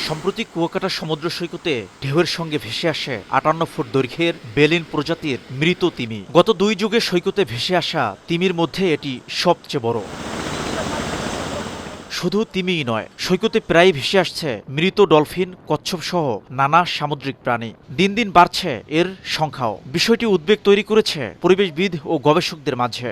সম্প্রতি কুয়াকাটা সমুদ্র সৈকতে ঢেউয়ের সঙ্গে ভেসে আসে ৫৮ ফুট দৈর্ঘ্যের বেলিন প্রজাতির মৃত তিমি। গত ২ যুগে সৈকতে ভেসে আসা তিমির মধ্যে এটি সবচেয়ে বড়। শুধু তিমিই নয়, সৈকতে প্রায় ভেসে আসছে মৃত ডলফিন, কচ্ছপ সহ নানা সামুদ্রিক প্রাণী। দিন দিন বাড়ছে এর সংখ্যাও। বিষয়টি উদ্বেগ তৈরি করেছে পরিবেশবিদ ও গবেষকদের মাঝে।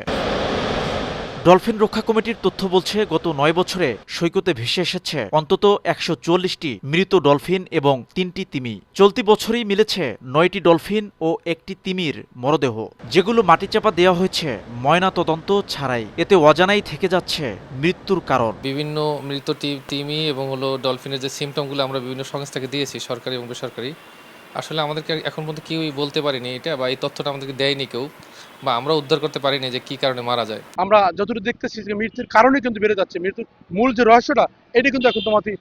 ডলফিন রক্ষা কমিটির তথ্য বলছে, গত ৯ বছরে সৈকতে ভেসে এসেছে অন্তত ১৪০টি মৃত ডলফিন এবং ৩টি তিমি। চলতি বছরেই মিলেছে ৯টি ডলফিন ও ১টি তিমির মরদেহ, যেগুলো মাটিচাপা দেওয়া হয়েছে ময়না তদন্ত ছাড়াই। এতে অজানাই থেকে যাচ্ছে মৃত্যুর কারণ। বিভিন্ন মৃত তিমি এবং ডলফিনের যে সিমটমগুলো আমরা বিভিন্ন সংস্থাকে দিয়েছি, সরকারি এবং বেসরকারি। আসলে আমাদেরকে এখন পর্যন্ত কেউই বলতে পারিনি এটা, বা এই তথ্যটা আমাদেরকে দেয়নি কেউ, বা আমরা উদ্ধার করতে পারিনি যে কি কারণে মারা যায়। আমরা যতটুকু দেখতেছি যে মৃত্যুর কারণে কিন্তু বেড়ে যাচ্ছে, মৃত্যুর মূল যে রহস্যটা এটা কিন্তু এখন তোমাদের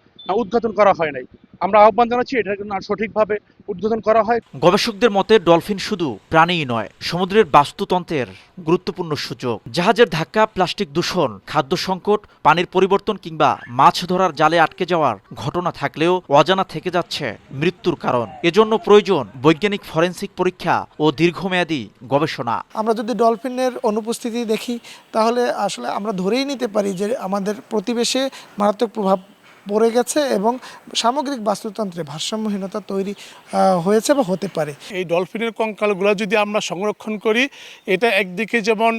উদ্ঘাটন করা হয় নাই। আমরা আহ্বান জানাচ্ছি এটা কিন্তু সঠিকভাবে উদ্বোধন করা হয়। গবেষকদের মতে ডলফিন শুধু প্রাণীই নয়, সমুদ্রের বাস্তুতন্ত্রের গুরুত্বপূর্ণ সূচক। জাহাজের ধাক্কা, প্লাস্টিক দূষণ, খাদ্য সংকট, পানির পরিবর্তন কিংবা মাছ ধরার জালে আটকে যাওয়ার ঘটনা থাকলেও অজানা থেকে যাচ্ছে মৃত্যুর কারণ। এজন্য প্রয়োজন বৈজ্ঞানিক ফরেনসিক পরীক্ষা ও দীর্ঘমেয়াদী গবেষণা। আমরা যদি ডলফিনের অনুপস্থিতি দেখি, তাহলে আসলে আমরা ধরেই নিতে পারি যে আমাদের প্রতিবেশে মারাত্মক প্রভাব পড়ে গেছে এবং সামগ্রিক বাস্তুতন্ত্রে ভারসাম্যহীনতা তৈরি হয়েছে বা হতে পারে। এই ডলফিনের কঙ্কালগুলো যদি আমরা সংরক্ষণ করি, এটা একদিকে যেমন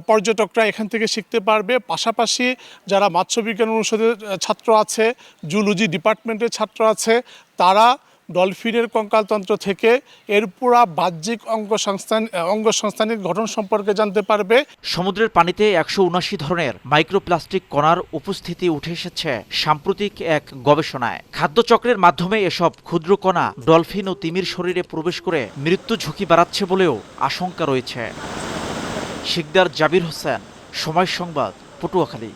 পর্যটকরা এখান থেকে শিখতে পারবে, পাশাপাশি যারা মৎস্যবিজ্ঞান অনুষদের ছাত্র আছে, জুলজি ডিপার্টমেন্টের ছাত্র আছে, তারা ডলফিনের কঙ্কালতন্ত্র থেকে এর পুরা বাহ্যিক অঙ্গসংস্থানিক গঠন সম্পর্কে জানতে পারবে। সমুদ্রের পানিতে ১৭৯ ধরনের মাইক্রোপ্লাস্টিক কণার উপস্থিতি উঠে এসেছে সাম্প্রতিক এক গবেষণায়। খাদ্যচক্রের মাধ্যমে এসব ক্ষুদ্র কণা ডলফিন ও তিমির শরীরে প্রবেশ করে মৃত্যু ঝুঁকি বাড়াচ্ছে বলেও আশঙ্কা রয়েছে। শিকদার জাবির হোসেন, সময় সংবাদ, পটুয়াখালী।